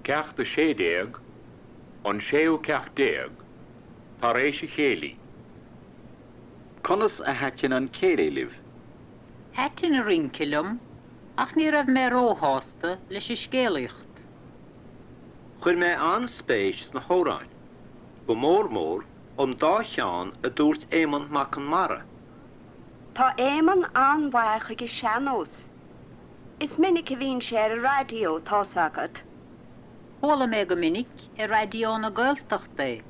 Ceacht a sédéag, an séú ceacht déag, tar éis a chéli. Conas a hatin an céile liv. Hatin a rinkilum, ach ní rah mé róhásta leis I scéalaocht. Chur mé an spéis na hóráin. Go mór an dá cheán a dúirt éman mac an mara. Tá éman an bhacha go seanós. Is minic a bhín sé a radio tá sagad. Hóla mé go minic I radio na Gaeltacht é.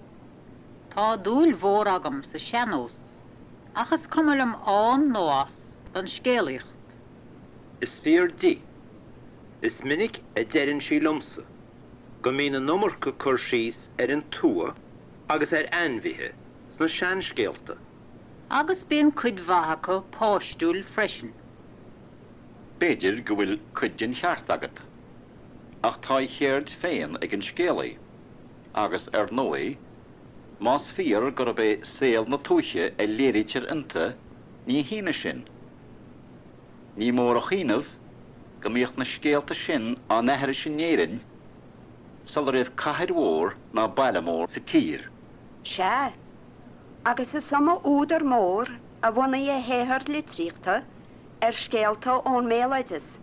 Tá dúil mhór agam sa seanós, achas cumulum an nóas don scéalaocht. Is fear di. Is minic a derin sí lumsa. Go mín a nummer go cur síos an tua agus anmhithe sna sean scéalta. Agus bíon cuid bhacha páistúil freisin. Beidir go bhfuil cuidin cheart agat. Ach tá chéard féin ag an scéalaí. Agus nóí, más fíor gur bé séal na túise a léiritir inta ní híine sin. Ní mór a chinamh, go míocht na scéalta sin an nethir sin néirin, sal raibh caithead mhór ná baile mór sa tír. Se, agus is sama údar mór a bhna I héthar litríachta scéalta ón méleides.